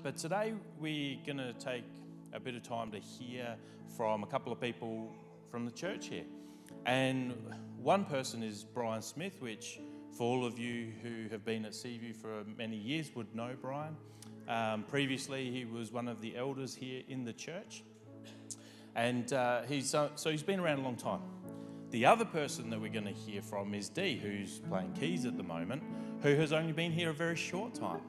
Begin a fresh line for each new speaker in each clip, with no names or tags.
But today we're going to take a bit of time to hear from a couple of people from the church here. And one person is Brian Smith, which for all of you who have been at Seaview for many years would know Brian. Previously he was one of the elders here in the church. And he's been around a long time. The other person that we're going to hear from is Dee, who's playing keys at the moment, who has only been here a very short time.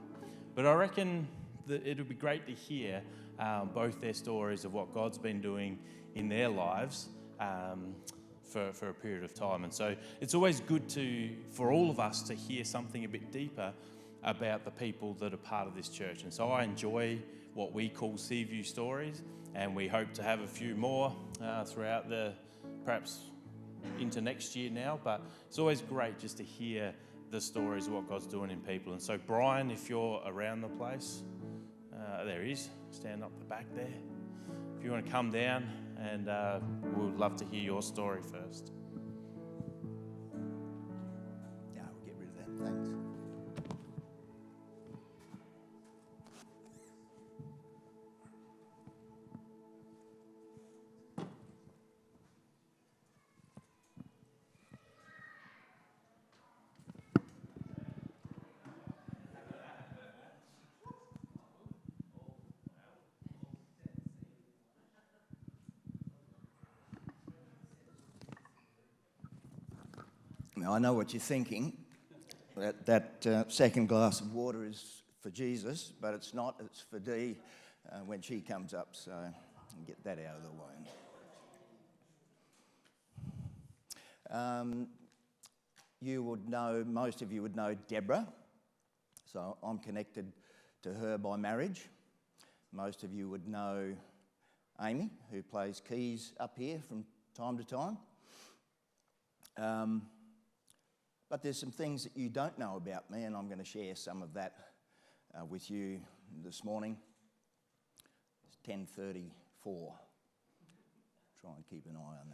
But I reckon that it'll be great to hear both their stories of what God's been doing in their lives for a period of time. And so it's always good for all of us to hear something a bit deeper about the people that are part of this church. And so I enjoy what we call Seaview stories, and we hope to have a few more throughout perhaps into next year now. But it's always great just to hear the stories of what God's doing in people. And so Brian, if you're around the place, there he is, stand up the back there. If you want to come down, and we'd love to hear your story first.
Yeah, we'll get rid of that, thanks. Now, I know what you're thinking, that second glass of water is for Jesus, but it's not, it's for Dee when she comes up, so I'll get that out of the way. You would know, most of you would know Deborah, so I'm connected to her by marriage. Most of you would know Amy, who plays keys up here from time to time. But there's some things that you don't know about me, and I'm going to share some of that with you this morning. It's 10:34. Try and keep an eye on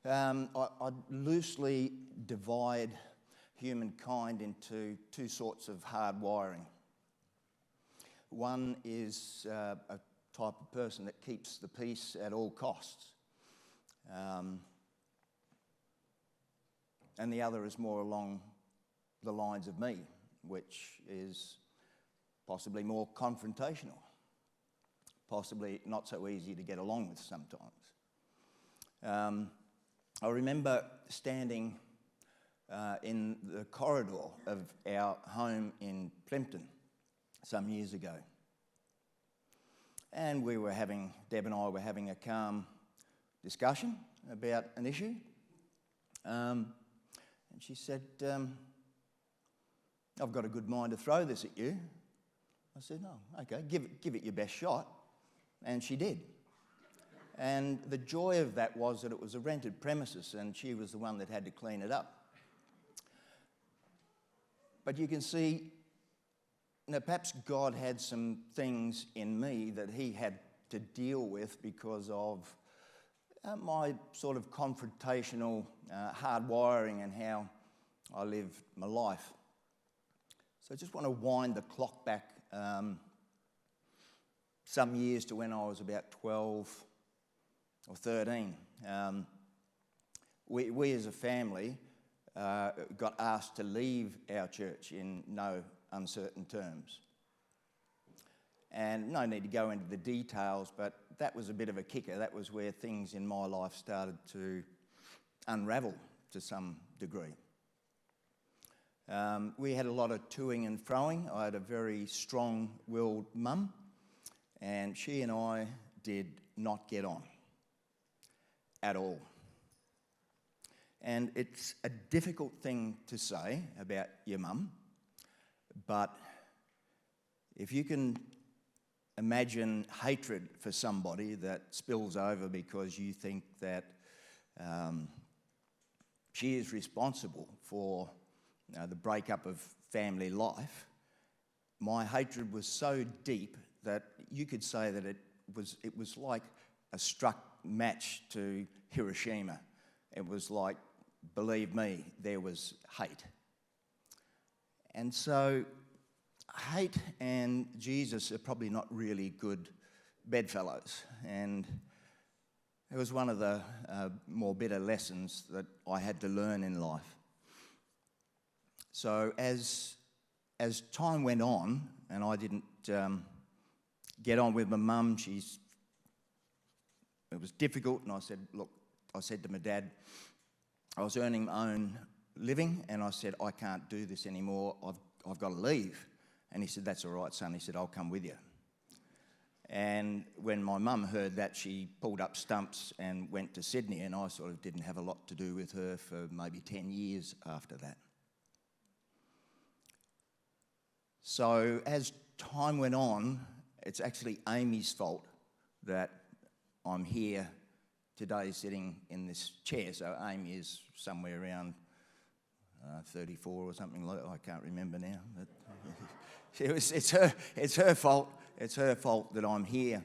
that. I loosely divide humankind into two sorts of hard wiring. One is a type of person that keeps the peace at all costs. And the other is more along the lines of me, which is possibly more confrontational, possibly not so easy to get along with sometimes. I remember standing in the corridor of our home in Plimpton some years ago. And Deb and I were having a calm discussion about an issue. And she said, I've got a good mind to throw this at you. I said, no, okay, give it your best shot. And she did. And the joy of that was that it was a rented premises and she was the one that had to clean it up. But you can see, perhaps God had some things in me that he had to deal with because of my sort of confrontational hard wiring and how I lived my life. So I just want to wind the clock back some years to when I was about 12 or 13. We as a family got asked to leave our church in no uncertain terms. And no need to go into the details, but that was a bit of a kicker. That was where things in my life started to unravel to some degree. We had a lot of toing and froing. I had a very strong-willed mum, and she and I did not get on at all. And it's a difficult thing to say about your mum, but if you can imagine hatred for somebody that spills over because you think that she is responsible for the breakup of family life. My hatred was so deep that you could say that it was like a struck match to Hiroshima. It was like, believe me, there was hate. And so hate and Jesus are probably not really good bedfellows, and it was one of the more bitter lessons that I had to learn in life. So as time went on, and I didn't get on with my mum, it was difficult, and I said to my dad, I was earning my own living, and I said, I can't do this anymore, I've got to leave. And he said, that's all right, son. He said, I'll come with you. And when my mum heard that, she pulled up stumps and went to Sydney, and I sort of didn't have a lot to do with her for maybe 10 years after that. So as time went on, it's actually Amy's fault that I'm here today sitting in this chair. So Amy is somewhere around 34 or something like that. I can't remember now. But it's her fault. It's her fault that I'm here.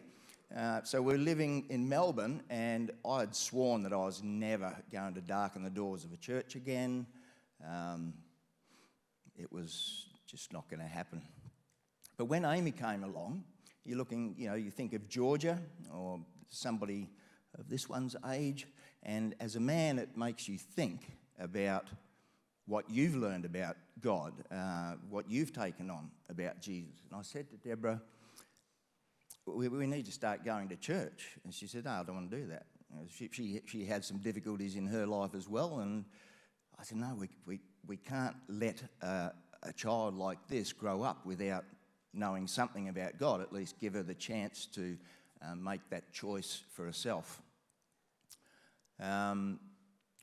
So we're living in Melbourne, and I had sworn that I was never going to darken the doors of a church again. It was just not going to happen. But when Amy came along, you think of Georgia or somebody of this one's age, and as a man, it makes you think about what you've learned about God, what you've taken on about Jesus. And I said to Deborah, we need to start going to church. And she said, no, I don't want to do that. She had some difficulties in her life as well, and I said, no, we can't let a child like this grow up without knowing something about God. At least give her the chance to make that choice for herself.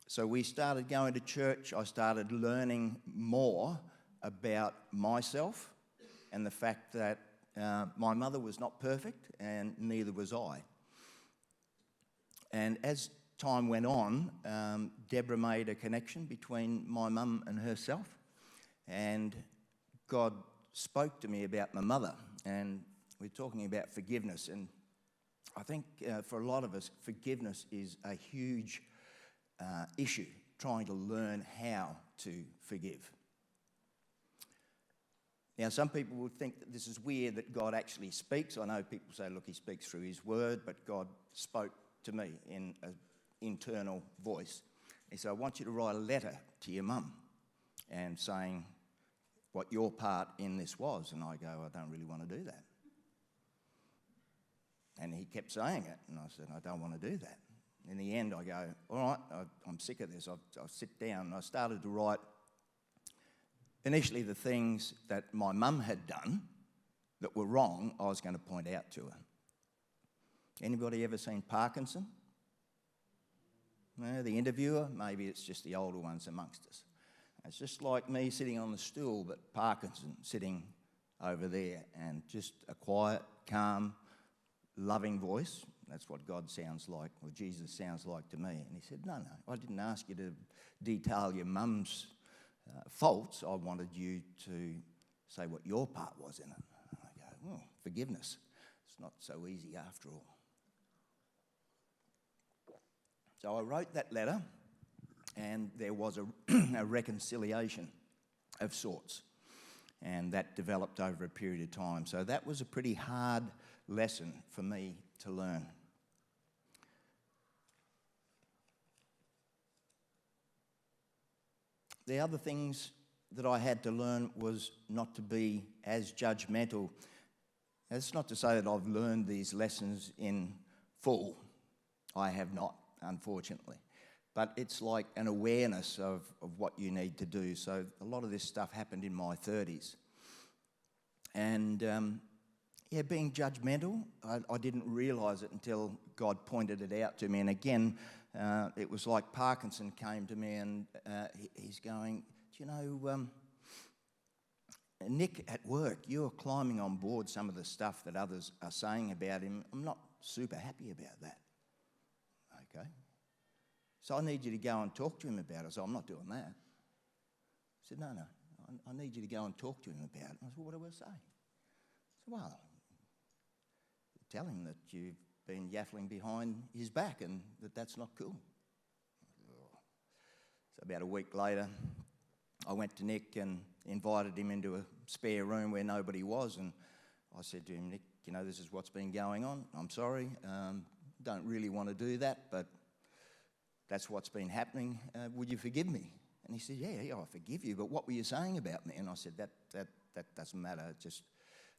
So we started going to church. I started learning more about myself and the fact that my mother was not perfect, and neither was I. And as time went on, Deborah made a connection between my mum and herself, and God spoke to me about my mother, and we're talking about forgiveness. And I think for a lot of us, forgiveness is a huge issue, trying to learn how to forgive. Now, some people would think that this is weird that God actually speaks. I know people say, look, he speaks through his word, but God spoke to me in an internal voice. He said, I want you to write a letter to your mum and saying what your part in this was. And I go, I don't really want to do that. And he kept saying it, and I said, I don't want to do that. In the end, I go, all right, I'm sick of this. I'll sit down, and I started to write initially the things that my mum had done that were wrong. I was going to point out to her. Anybody ever seen Parkinson? No, the interviewer? Maybe it's just the older ones amongst us. It's just like me sitting on the stool, but Parkinson sitting over there, and just a quiet, calm, loving voice. That's what God sounds like, or Jesus sounds like to me. And he said, no, I didn't ask you to detail your mum's faults. I wanted you to say what your part was in it. And I go, well, forgiveness. It's not so easy after all. So I wrote that letter, and there was a reconciliation of sorts. And that developed over a period of time. So that was a pretty hard lesson for me to learn. The other things that I had to learn was not to be as judgmental. That's not to say that I've learned these lessons in full. I have not, unfortunately. But it's like an awareness of what you need to do. So a lot of this stuff happened in my 30s. And being judgmental, I didn't realise it until God pointed it out to me. And again, it was like Parkinson came to me, and he's going, do you know, Nick, at work, you're climbing on board some of the stuff that others are saying about him. I'm not super happy about that. Okay. So I need you to go and talk to him about it. So I'm not doing that. He said, no, I need you to go and talk to him about it. I said, well, what do I say? I said, well, tell him that you've been yaffling behind his back and that's not cool. So about a week later, I went to Nick, and invited him into a spare room where nobody was, and I said to him, Nick, you know, this is what's been going on. I'm sorry, don't really want to do that, but that's what's been happening. Would you forgive me? And he said, yeah, I forgive you, but what were you saying about me? And I said, that doesn't matter, just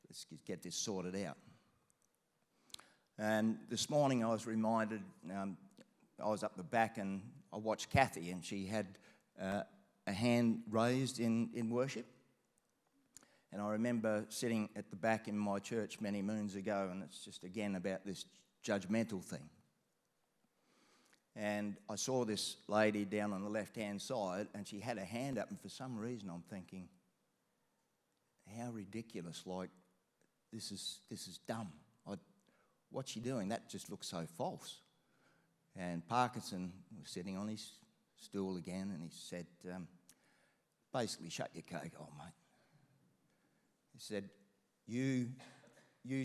let's get this sorted out. And this morning I was reminded, I was up the back and I watched Kathy, and she had a hand raised in worship. And I remember sitting at the back in my church many moons ago, and it's just again about this judgmental thing. And I saw this lady down on the left-hand side, and she had a hand up, and for some reason I'm thinking, how ridiculous, like, this is dumb. What's she doing? That just looks so false. And Parkinson was sitting on his stool again, and he said, basically, shut your cake, old mate. He said, you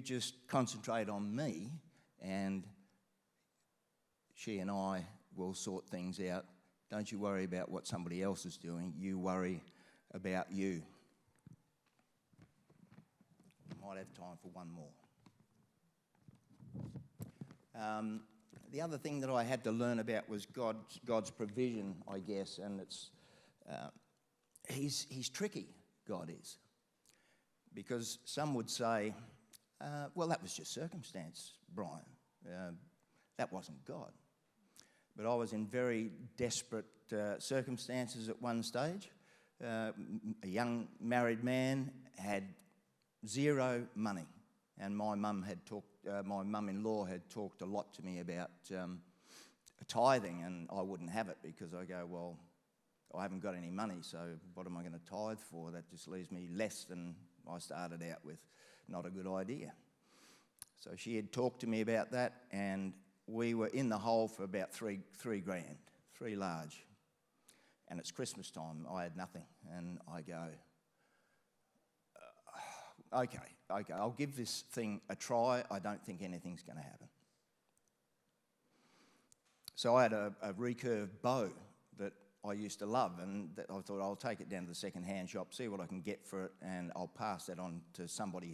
just concentrate on me, and she and I will sort things out. Don't you worry about what somebody else is doing. You worry about you. Might have time for one more. The other thing that I had to learn about was God's provision, I guess, and it's he's tricky, God is. Because some would say, well, that was just circumstance, Brian. That wasn't God. But I was in very desperate circumstances at one stage. A young married man had zero money, and my mum-in-law had talked a lot to me about tithing, and I wouldn't have it because I go, well, I haven't got any money, so what am I going to tithe for? That just leaves me less than I started out with. Not a good idea. So she had talked to me about that, and we were in the hole for about three grand, three large. And it's Christmas time. I had nothing, and I go, okay, I'll give this thing a try. I don't think anything's going to happen. So I had a recurved bow that I used to love, and I thought I'll take it down to the second-hand shop, see what I can get for it, and I'll pass that on to somebody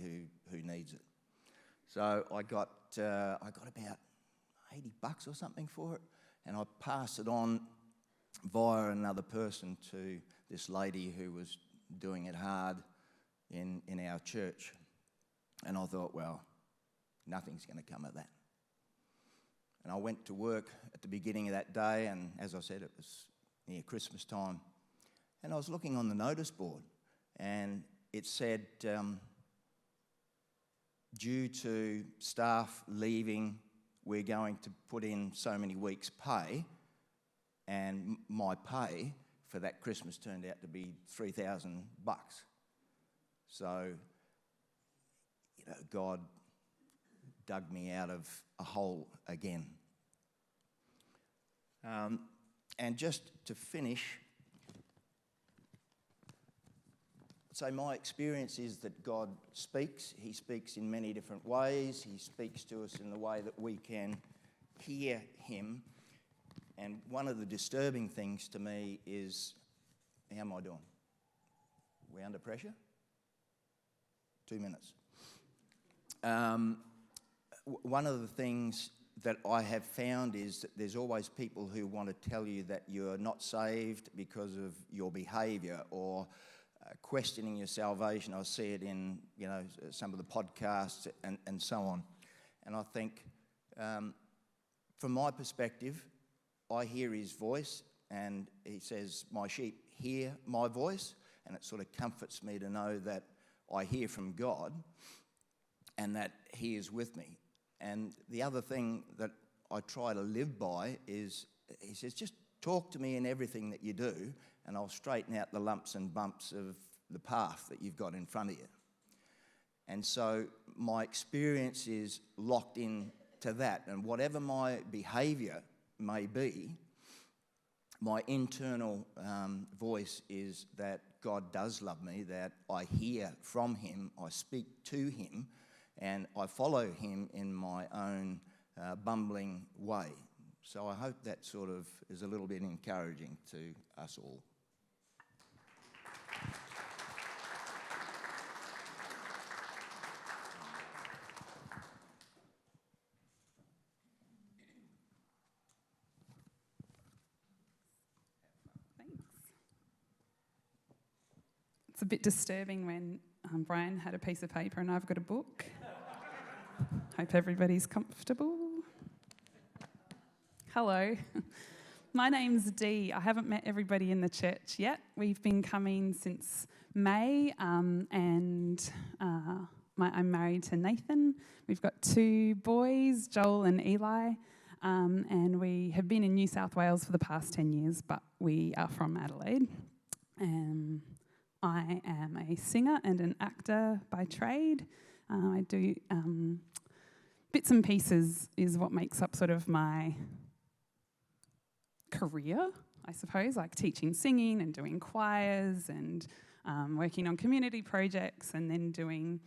who needs it. So I got about $80 or something for it, and I passed it on via another person to this lady who was doing it hard in our church. And I thought, well, nothing's going to come of that. And I went to work at the beginning of that day, and as I said, it was near Christmas time, and I was looking on the notice board, and it said, due to staff leaving, we're going to put in so many weeks' pay, and my pay for that Christmas turned out to be $3,000. So, you know, God dug me out of a hole again. And just to finish, so my experience is that God speaks. He speaks in many different ways. He speaks to us in the way that we can hear him. And one of the disturbing things to me is, how am I doing? We under pressure? 2 minutes. One of the things that I have found is that there's always people who want to tell you that you're not saved because of your behaviour or questioning your salvation. I see it in, you know, some of the podcasts and so on. And I think, from my perspective, I hear his voice, and he says, my sheep hear my voice, and it sort of comforts me to know that I hear from God and that he is with me. And the other thing that I try to live by is, he says, just talk to me in everything that you do, and I'll straighten out the lumps and bumps of the path that you've got in front of you. And so my experience is locked in to that, and whatever my behaviour may be, my internal voice is that God does love me, that I hear from him, I speak to him, and I follow him in my own bumbling way. So I hope that sort of is a little bit encouraging to us all.
It's a bit disturbing when Brian had a piece of paper and I've got a book. Hope everybody's comfortable. Hello. My name's Dee. I haven't met everybody in the church yet. We've been coming since May, and I'm married to Nathan. We've got 2 boys, Joel and Eli, and we have been in New South Wales for the past 10 years, but we are from Adelaide. I am a singer and an actor by trade. I do bits and pieces is what makes up sort of my career, I suppose, like teaching singing and doing choirs and working on community projects and then doing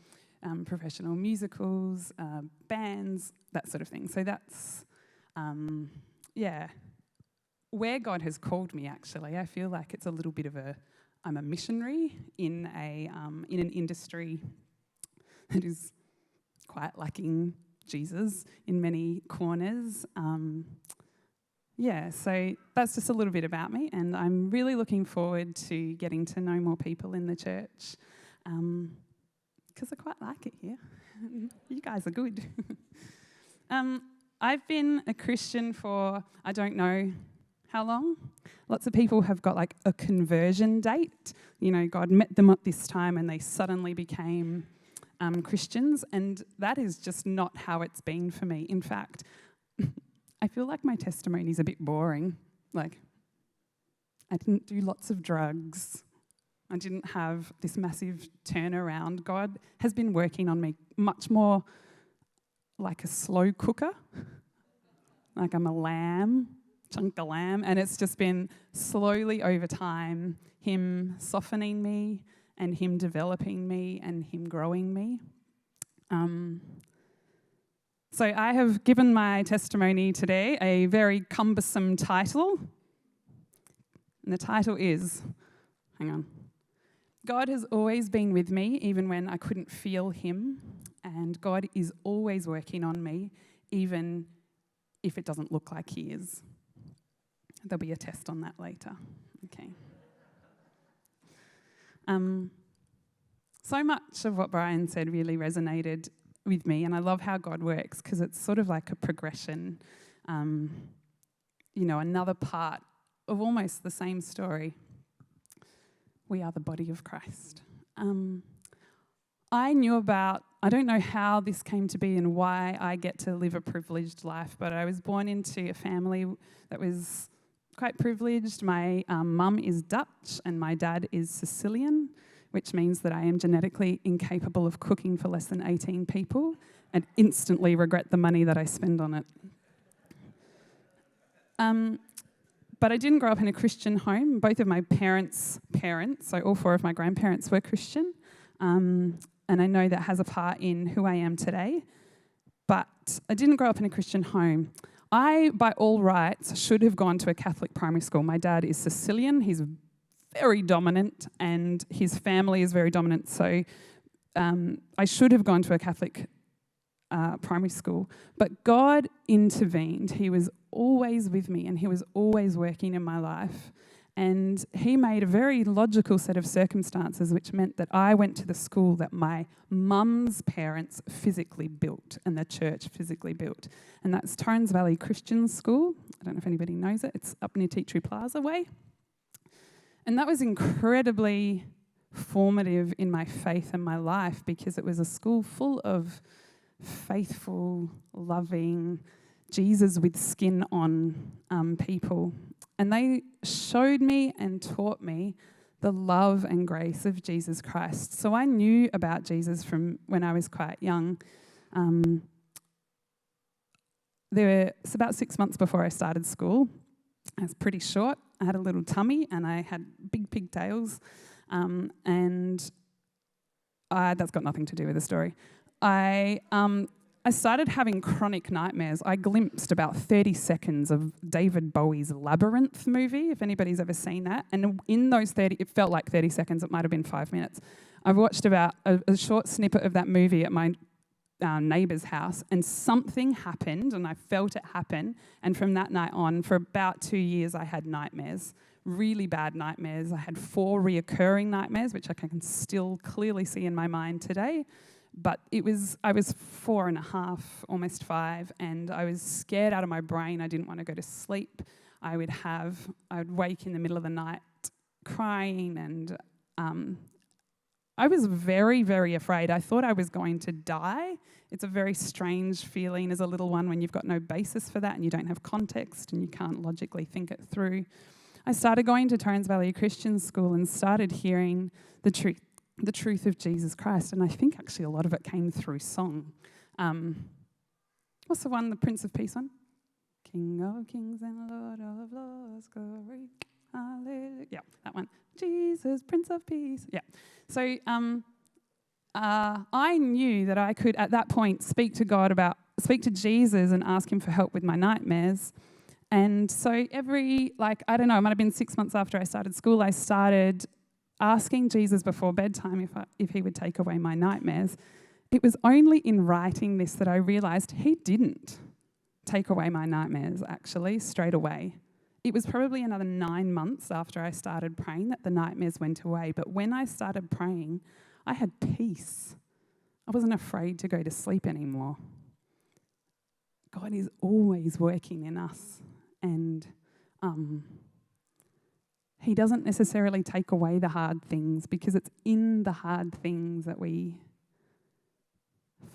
professional musicals, bands, that sort of thing. So that's, where God has called me, actually. I feel like it's a little bit of I'm a missionary in an industry that is quite lacking Jesus in many corners. So that's just a little bit about me, and I'm really looking forward to getting to know more people in the church because I quite like it here. You guys are good. I've been a Christian for, I don't know how long. Lots of people have got like a conversion date. You know, God met them at this time and they suddenly became Christians, and that is just not how it's been for me. In fact, I feel like my testimony is a bit boring. Like, I didn't do lots of drugs. I didn't have this massive turnaround. God has been working on me much more like a slow cooker. Like I'm a lamb, chunk of lamb, and it's just been slowly over time, Him softening me and Him developing me and Him growing me. So I have given my testimony today a very cumbersome title. And the title is, God has always been with me even when I couldn't feel Him. And God is always working on me even if it doesn't look like He is. There'll be a test on that later. Okay. So much of what Brian said really resonated with me, and I love how God works because it's sort of like a progression, another part of almost the same story. We are the body of Christ. I don't know how this came to be and why I get to live a privileged life, but I was born into a family that was quite privileged. My mum is Dutch and my dad is Sicilian, which means that I am genetically incapable of cooking for less than 18 people and instantly regret the money that I spend on it. But I didn't grow up in a Christian home. Both of my parents, so all 4 of my grandparents were Christian, and I know that has a part in who I am today. But I didn't grow up in a Christian home. I, by all rights, should have gone to a Catholic primary school. My dad is Sicilian. He's very dominant, and his family is very dominant. So I should have gone to a Catholic primary school. But God intervened. He was always with me, and He was always working in my life. And He made a very logical set of circumstances, which meant that I went to the school that my mum's parents physically built and the church physically built. And that's Torrens Valley Christian School. I don't know if anybody knows it. It's up near Tea Tree Plaza way. And that was incredibly formative in my faith and my life because it was a school full of faithful, loving, Jesus with skin on people. And they showed me and taught me the love and grace of Jesus Christ. So I knew about Jesus from when I was quite young. It's about 6 months before I started school. I was pretty short. I had a little tummy and I had big pigtails. That's got nothing to do with the story. I started having chronic nightmares. I glimpsed about 30 seconds of David Bowie's Labyrinth movie, if anybody's ever seen that. And in those 30, it felt like 30 seconds, it might have been 5 minutes. I've watched about a short snippet of that movie at my neighbour's house, and something happened, and I felt it happen. And from that night on, for about 2 years, I had nightmares really bad nightmares. I had 4 reoccurring nightmares, which I can still clearly see in my mind today. But I was 4.5, almost 5, and I was scared out of my brain. I didn't want to go to sleep. I would wake in the middle of the night crying, and I was very, very afraid. I thought I was going to die. It's a very strange feeling as a little one when you've got no basis for that and you don't have context and you can't logically think it through. I started going to Torrens Valley Christian School and started hearing the truth of Jesus Christ, and I think actually a lot of it came through song. What's the one, the Prince of Peace one? King of kings and Lord of lords, glory, hallelujah. Yeah, that one. Jesus, Prince of Peace. Yeah. So I knew that I could, at that point, speak to Jesus and ask him for help with my nightmares. And so it might have been 6 months after I started school, I started asking Jesus before bedtime if he would take away my nightmares. It was only in writing this that I realised he didn't take away my nightmares, actually, straight away. It was probably another 9 months after I started praying that the nightmares went away. But when I started praying, I had peace. I wasn't afraid to go to sleep anymore. God is always working in us, and he doesn't necessarily take away the hard things, because it's in the hard things that we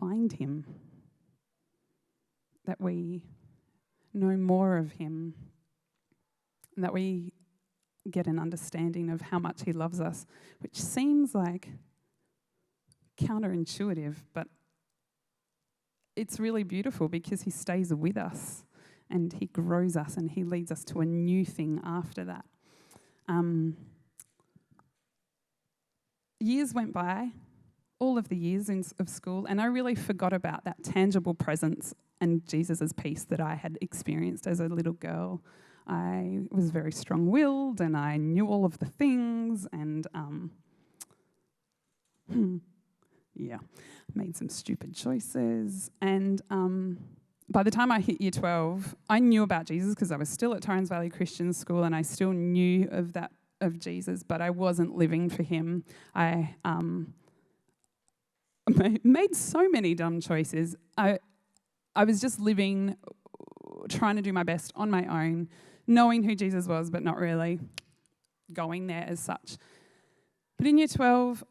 find him, that we know more of him, and that we get an understanding of how much he loves us, which seems like counterintuitive, but it's really beautiful because he stays with us and he grows us and he leads us to a new thing after that. Years went by, all of the years of school, and I really forgot about that tangible presence and Jesus' peace that I had experienced as a little girl. I was very strong-willed and I knew all of the things, and made some stupid choices. And by the time I hit year 12, I knew about Jesus because I was still at Torrens Valley Christian School and I still knew of Jesus, but I wasn't living for him. I made so many dumb choices. I was just living, trying to do my best on my own, knowing who Jesus was, but not really going there as such. But in year 12,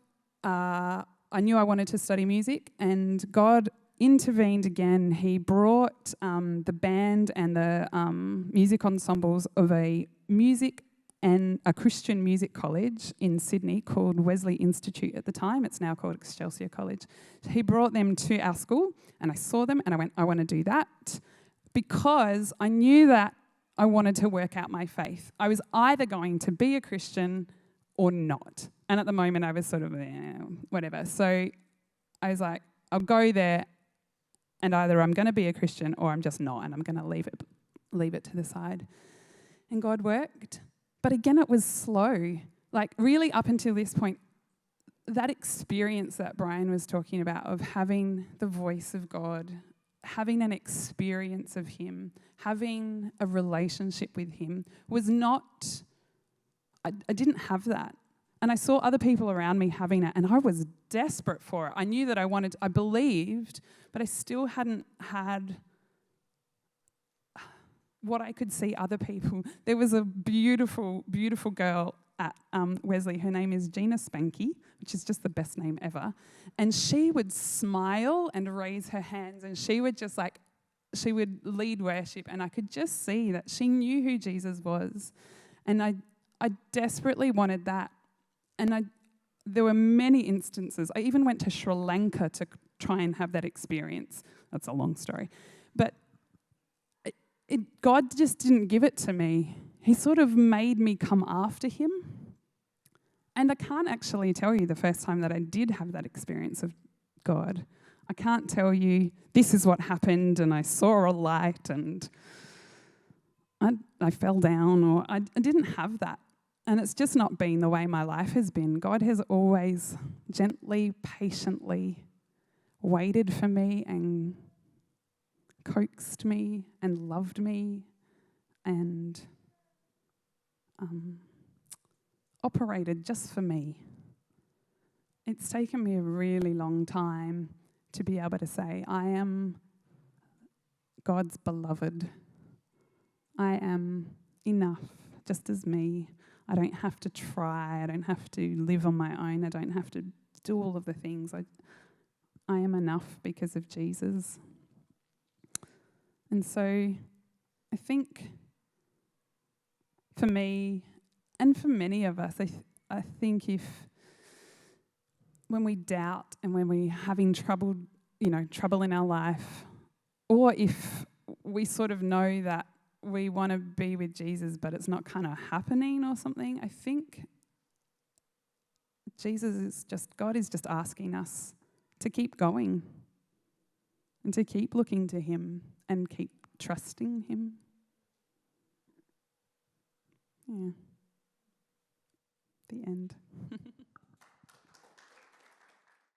I knew I wanted to study music, and God intervened again. He brought the band and the music ensembles of a music and a Christian music college in Sydney called Wesley Institute at the time. It's now called Excelsior College. So he brought them to our school, and I saw them, and I went, I want to do that, because I knew that I wanted to work out my faith. I was either going to be a Christian or not. And at the moment, I was sort of, whatever. So I was like, I'll go there, and either I'm going to be a Christian or I'm just not, and I'm going to leave it to the side. And God worked. But again, it was slow. Like, really up until this point, that experience that Brian was talking about of having the voice of God, having an experience of him, having a relationship with him, was not, I didn't have that. And I saw other people around me having it, and I was desperate for it. I knew that I believed, but I still hadn't had what I could see other people. There was a beautiful, beautiful girl at Wesley. Her name is Gina Spanky, which is just the best name ever. And she would smile and raise her hands, and she would just she would lead worship, and I could just see that she knew who Jesus was. And I desperately wanted that. And there were many instances. I even went to Sri Lanka to try and have that experience. That's a long story. But God just didn't give it to me. He sort of made me come after him. And I can't actually tell you the first time that I did have that experience of God. I can't tell you this is what happened and I saw a light and I fell down, or I didn't have that. And it's just not been the way my life has been. God has always gently, patiently waited for me and coaxed me and loved me and operated just for me. It's taken me a really long time to be able to say, I am God's beloved. I am enough, just as me. I don't have to try. I don't have to live on my own. I don't have to do all of the things. I am enough because of Jesus. And so I think for me and for many of us, I think if when we doubt and when we're having trouble in our life, or if we sort of know that we want to be with Jesus but it's not kind of happening or something, I think God is just asking us to keep going and to keep looking to him and keep trusting him. Yeah. The end.